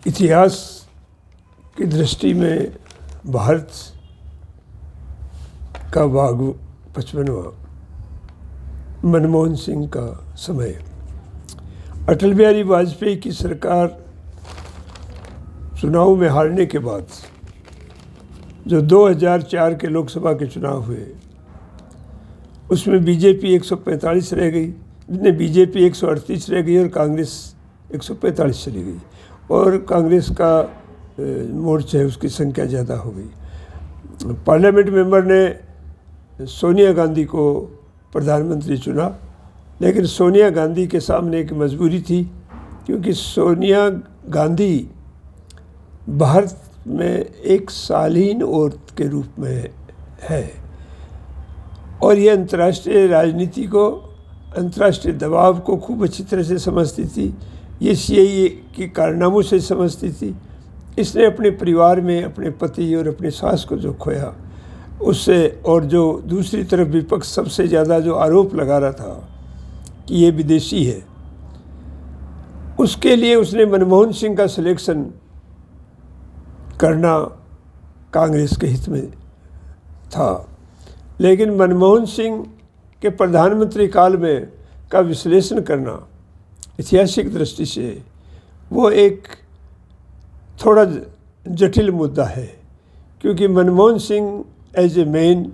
इतिहास की दृष्टि में भारत का भाग 55वां, मनमोहन सिंह का समय। अटल बिहारी वाजपेयी की सरकार चुनाव में हारने के बाद जो 2004 के लोकसभा के चुनाव हुए, उसमें बीजेपी 145 रह गई, बीजेपी 138 रह गई और कांग्रेस 145 चली गई, और कांग्रेस का मोर्चा है उसकी संख्या ज़्यादा हो गई। पार्लियामेंट मेंबर ने सोनिया गांधी को प्रधानमंत्री चुना, लेकिन सोनिया गांधी के सामने एक मजबूरी थी, क्योंकि सोनिया गांधी भारत में एक शालीन औरत के रूप में है और ये अंतर्राष्ट्रीय राजनीति को, अंतर्राष्ट्रीय दबाव को खूब अच्छी तरह से समझती थी। ये सीआईए के कारनामों से समझती थी। इसने अपने परिवार में अपने पति और अपनी सास को जो खोया उससे, और जो दूसरी तरफ विपक्ष सबसे ज़्यादा जो आरोप लगा रहा था कि ये विदेशी है, उसके लिए उसने मनमोहन सिंह का सिलेक्शन करना कांग्रेस के हित में था। लेकिन मनमोहन सिंह के प्रधानमंत्री काल में का विश्लेषण करना ऐतिहासिक दृष्टि से वो एक थोड़ा जटिल मुद्दा है, क्योंकि Manmohan Singh as a man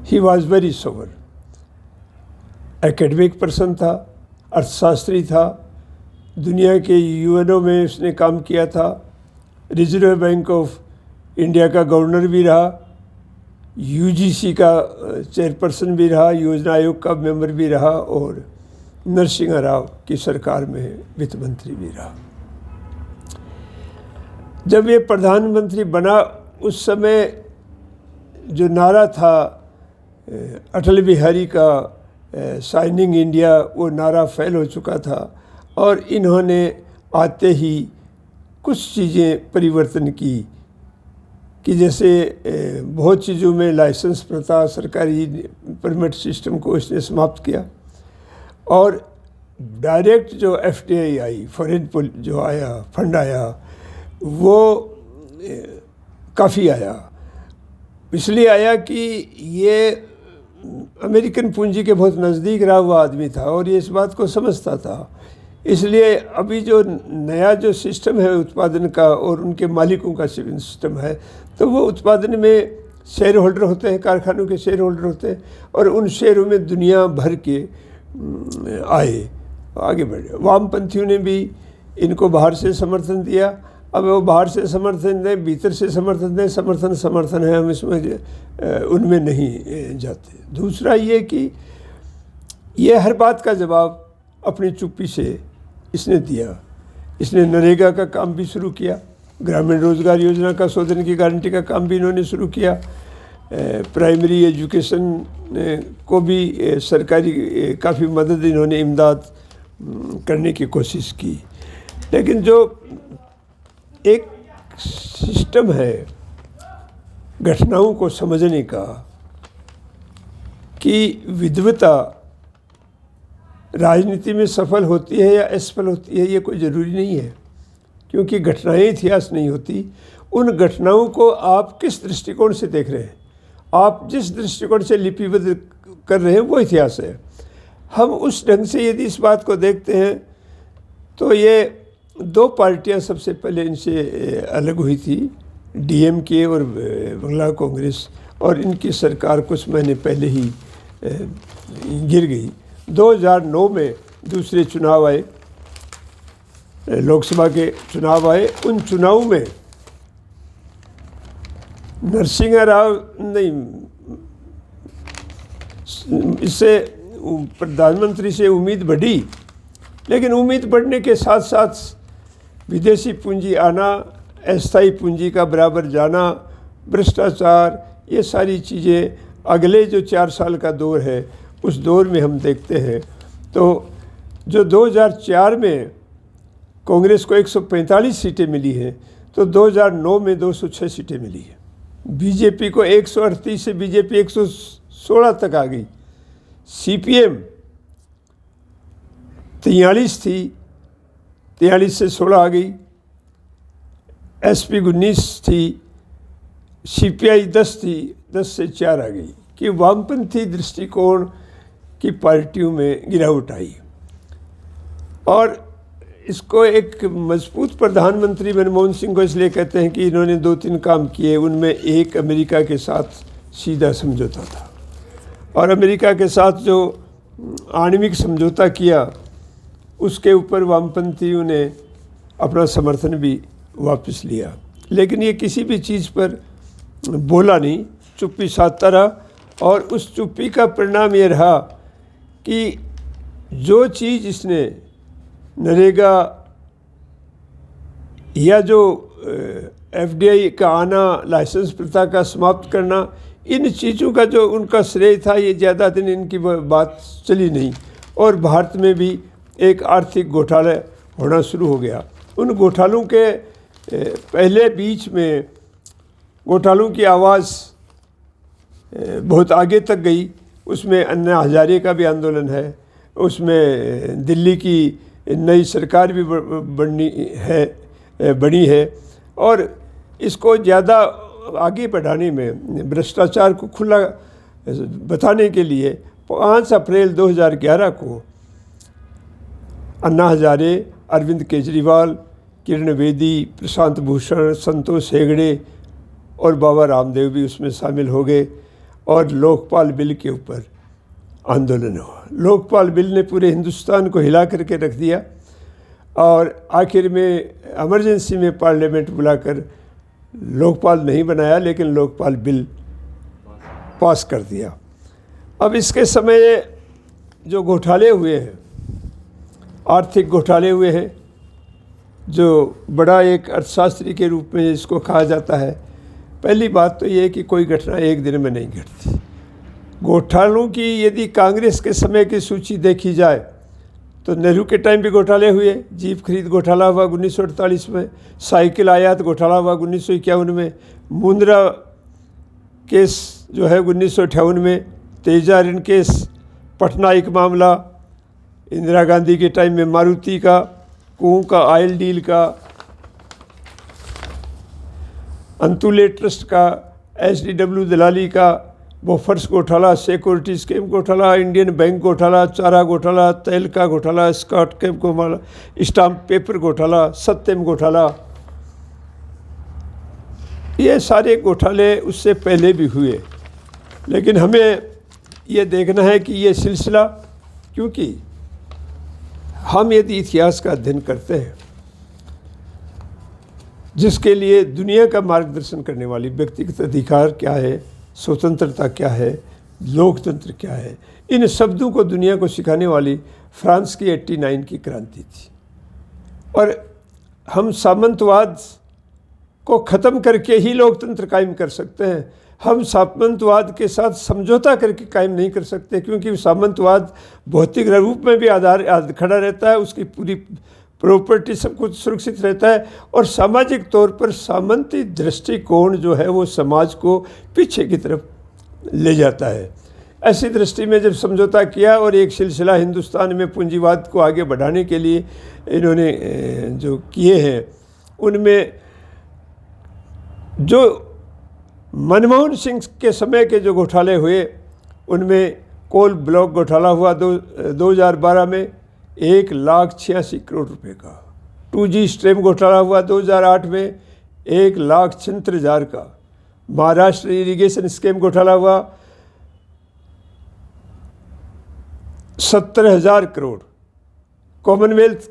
he was very sober, academic person था, अर्थशास्त्री था, दुनिया के यूएनओ में उसने काम किया था, रिजर्व बैंक ऑफ इंडिया का गवर्नर भी रहा, यूजीसी का चेयरपर्सन भी रहा, योजना आयोग का मेंबर भी रहा, और नरसिंह राव की सरकार में वित्त मंत्री भी रहा। जब ये प्रधानमंत्री बना उस समय जो नारा था अटल बिहारी का शाइनिंग इंडिया, वो नारा फेल हो चुका था और इन्होंने आते ही कुछ चीज़ें परिवर्तन की कि जैसे बहुत चीज़ों में लाइसेंस प्रथा, सरकारी परमिट सिस्टम को इसने समाप्त किया, और डायरेक्ट जो एफडीआई आई, फॉरेन जो आया, फंड आया, वो काफ़ी आया। इसलिए आया कि ये अमेरिकन पूंजी के बहुत नज़दीक रहा हुआ आदमी था और ये इस बात को समझता था। इसलिए अभी जो नया जो सिस्टम है उत्पादन का और उनके मालिकों का सिस्टम है, तो वो उत्पादन में शेयर होल्डर होते हैं, कारखानों के शेयर होल्डर होते हैं, और उन शेयरों में दुनिया भर के आए, आगे बढ़े। वामपंथियों ने भी इनको बाहर से समर्थन दिया। अब वो बाहर से समर्थन दें, भीतर से समर्थन दें, समर्थन है, हम इसमें उनमें नहीं जाते। दूसरा ये कि ये हर बात का जवाब अपनी चुप्पी से इसने दिया। इसने नरेगा का काम भी शुरू किया, ग्रामीण रोजगार योजना का, शोधन की गारंटी का काम भी इन्होंने शुरू किया, प्राइमरी एजुकेशन को भी सरकारी काफ़ी मदद, इन्होंने इमदाद करने की कोशिश की। लेकिन जो एक सिस्टम है घटनाओं को समझने का कि विद्वता राजनीति में सफल होती है या असफल होती है, ये कोई ज़रूरी नहीं है, क्योंकि घटनाएं इतिहास नहीं होती। उन घटनाओं को आप किस दृष्टिकोण से देख रहे हैं, आप जिस दृष्टिकोण से लिपिबद्ध कर रहे हैं वो इतिहास है। हम उस ढंग से यदि इस बात को देखते हैं तो ये दो पार्टियां सबसे पहले इनसे अलग हुई थी, डीएमके और बंगला कांग्रेस, और इनकी सरकार कुछ महीने पहले ही गिर गई। 2009 में दूसरे चुनाव आए, लोकसभा के चुनाव आए। उन चुनाव में नरसिंह राव नहीं, इससे प्रधानमंत्री से उम्मीद बढ़ी, लेकिन उम्मीद बढ़ने के साथ साथ विदेशी पूंजी आना, अस्थायी पूंजी का बराबर जाना, भ्रष्टाचार, ये सारी चीज़ें अगले जो 4 साल का दौर है उस दौर में हम देखते हैं। तो जो 2004 में कांग्रेस को 145 सीटें मिली हैं, तो 2009 में 206 सीटें मिली हैं। बीजेपी को 138 से बीजेपी 116 तक आ गई। सीपीएम 43 थी, 43 से 16 आ गई, SP 19 थी, CPI 10 थी, 10 से 4 आ गई कि वामपंथी दृष्टिकोण की पार्टियों में गिरावट आई। और इसको एक मजबूत प्रधानमंत्री मनमोहन सिंह को इसलिए कहते हैं कि इन्होंने 2-3 काम किए। उनमें एक अमेरिका के साथ सीधा समझौता था, और अमेरिका के साथ जो आणविक समझौता किया उसके ऊपर वामपंथियों ने अपना समर्थन भी वापस लिया। लेकिन ये किसी भी चीज़ पर बोला नहीं, चुप्पी साधता रहा। और उस चुप्पी का परिणाम ये रहा कि जो चीज़ इसने नरेगा या जो FDI का आना, लाइसेंस प्रथा का समाप्त करना, इन चीज़ों का जो उनका श्रेय था, ये ज़्यादा दिन इनकी बात चली नहीं। और भारत में भी एक आर्थिक घोटाला होना शुरू हो गया। उन घोटालों के पहले बीच में घोटालों की आवाज़ बहुत आगे तक गई। उसमें अन्ना हजारे का भी आंदोलन है, उसमें दिल्ली की नई सरकार भी बनी है। और इसको ज़्यादा आगे बढ़ाने में, भ्रष्टाचार को खुला बताने के लिए 5 अप्रैल 2011 को अन्ना हजारे, अरविंद केजरीवाल, किरण बेदी, प्रशांत भूषण, संतोष हेगड़े और बाबा रामदेव भी उसमें शामिल हो गए। और लोकपाल बिल के ऊपर आंदोलन हुआ। लोकपाल बिल ने पूरे हिंदुस्तान को हिला करके रख दिया, और आखिर में इमरजेंसी में पार्लियामेंट बुलाकर लोकपाल नहीं बनाया, लेकिन लोकपाल बिल पास कर दिया। अब इसके समय जो घोटाले हुए हैं, आर्थिक घोटाले हुए हैं, जो बड़ा एक अर्थशास्त्री के रूप में इसको कहा जाता है। पहली बात तो ये है कि कोई घटना एक दिन में नहीं घटती। घोटालों की यदि कांग्रेस के समय की सूची देखी जाए तो नेहरू के टाइम भी घोटाले हुए। जीप खरीद घोटाला हुआ 1948 में, साइकिल आयात घोटाला हुआ 1951 में, मुंद्रा केस जो है 1958 में, तेजा ऋण केस, पटना एक मामला, इंदिरा गांधी के टाइम में मारुति का, कुओं का ऑयल डील का, अंतुले ट्रस्ट का, SDW दलाली का, बोफर्स घोटाला, सिक्योरिटी स्कीम घोटाला, इंडियन बैंक घोटाला, चारा घोटाला, तेल का घोटाला, स्कॉट कैप घोटाला, स्टाम्प पेपर घोटाला, सत्यम घोटाला, ये सारे घोटाले उससे पहले भी हुए। लेकिन हमें ये देखना है कि ये सिलसिला, क्योंकि हम यदि इतिहास का अध्ययन करते हैं, जिसके लिए दुनिया का मार्गदर्शन करने वाली व्यक्तिगत अधिकार क्या है, स्वतंत्रता क्या है, लोकतंत्र क्या है, इन शब्दों को दुनिया को सिखाने वाली फ्रांस की 89 की क्रांति थी। और हम सामंतवाद को ख़त्म करके ही लोकतंत्र कायम कर सकते हैं। हम सामंतवाद के साथ समझौता करके कायम नहीं कर सकते, क्योंकि सामंतवाद भौतिक रूप में भी खड़ा रहता है, उसकी पूरी प्रॉपर्टी सब कुछ सुरक्षित रहता है, और सामाजिक तौर पर सामंती दृष्टिकोण जो है वो समाज को पीछे की तरफ ले जाता है। ऐसी दृष्टि में जब समझौता किया और एक सिलसिला हिंदुस्तान में पूंजीवाद को आगे बढ़ाने के लिए इन्होंने जो किए हैं, उनमें जो मनमोहन सिंह के समय के जो घोटाले हुए, उनमें कोल ब्लॉक घोटाला हुआ 2012 में 1,86,000 करोड़ रुपए का। 2G स्ट्रीम घोटाला हुआ 2008 में 1,76,000 का। महाराष्ट्र इरिगेशन स्कीम घोटाला हुआ 70,000 करोड़। कॉमनवेल्थ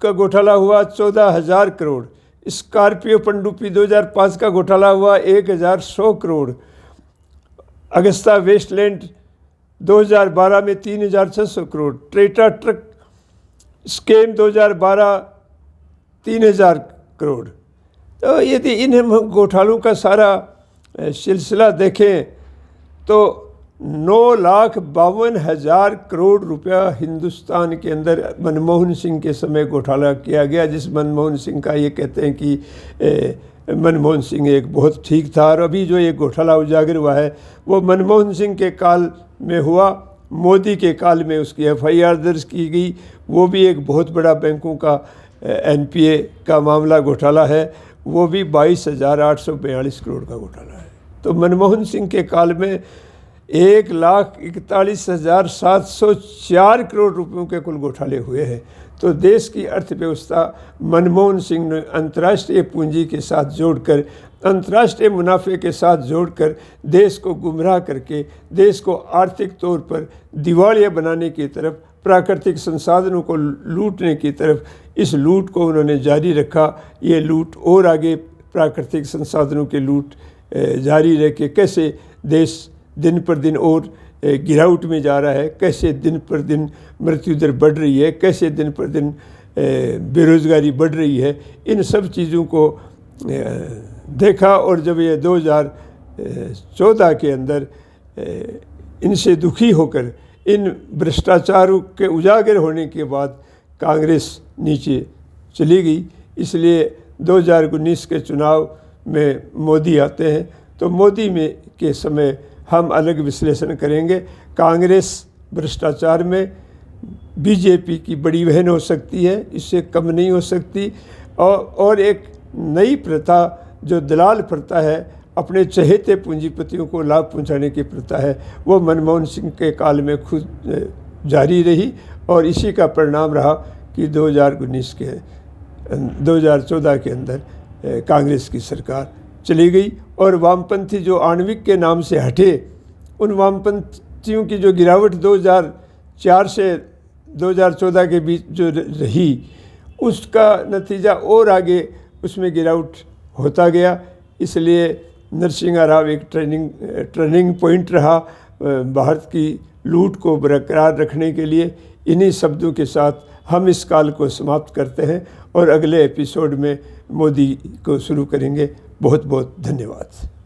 का घोटाला हुआ 14,000 करोड़। स्कॉर्पियो पनडुब्बी 2005 का घोटाला हुआ 1,100 करोड़। अगस्ता वेस्टलैंड 2012 में 3,600 crore. Tatra truck scheme 2012 3,000 crore. तो यदि इन घोटालों का सारा सिलसिला देखें तो 9,52,000 करोड़ रुपया हिंदुस्तान के अंदर मनमोहन सिंह के समय घोटाला किया गया, जिस मनमोहन सिंह का ये कहते हैं कि मनमोहन सिंह एक बहुत ठीक था। और अभी जो ये घोटाला उजागर हुआ है वो मनमोहन सिंह के काल में हुआ, मोदी के काल में उसकी FIR दर्ज की गई। वो भी एक बहुत बड़ा बैंकों का एनपीए का मामला घोटाला है, वो भी 22,842 करोड़ का घोटाला है। तो मनमोहन सिंह के काल में 1,41,704 करोड़ रुपयों के कुल घोटाले हुए हैं। तो देश की अर्थव्यवस्था मनमोहन सिंह ने अंतर्राष्ट्रीय पूंजी के साथ जोड़कर, अंतर्राष्ट्रीय मुनाफे के साथ जोड़कर देश को गुमराह करके देश को आर्थिक तौर पर दिवालिया बनाने की तरफ, प्राकृतिक संसाधनों को लूटने की तरफ, इस लूट को उन्होंने जारी रखा। ये लूट और आगे प्राकृतिक संसाधनों के लूट जारी रह के कैसे देश दिन पर दिन और गिरावट में जा रहा है, कैसे दिन पर दिन मृत्यु दर बढ़ रही है, कैसे दिन पर दिन बेरोज़गारी बढ़ रही है, इन सब चीज़ों को देखा। और जब ये 2014 के अंदर इनसे दुखी होकर, इन भ्रष्टाचारों के उजागर होने के बाद कांग्रेस नीचे चली गई। इसलिए 2019 के चुनाव में मोदी आते हैं, तो मोदी में के समय हम अलग विश्लेषण करेंगे। कांग्रेस भ्रष्टाचार में बीजेपी की बड़ी बहन हो सकती है, इससे कम नहीं हो सकती। और एक नई प्रथा जो दलाल प्रथा है, अपने चहेते पूंजीपतियों को लाभ पहुंचाने की प्रथा है, वो मनमोहन सिंह के काल में खुद जारी रही। और इसी का परिणाम रहा कि 2014 के अंदर कांग्रेस की सरकार चली गई। और वामपंथी जो आणविक के नाम से हटे, उन वामपंथियों की जो गिरावट 2004 से 2014 के बीच जो रही, उसका नतीजा और आगे उसमें गिरावट होता गया। इसलिए नरसिंह राव एक टर्निंग पॉइंट रहा भारत की लूट को बरकरार रखने के लिए। इन्हीं शब्दों के साथ हम इस काल को समाप्त करते हैं और अगले एपिसोड में मोदी को शुरू करेंगे। बहुत बहुत धन्यवाद।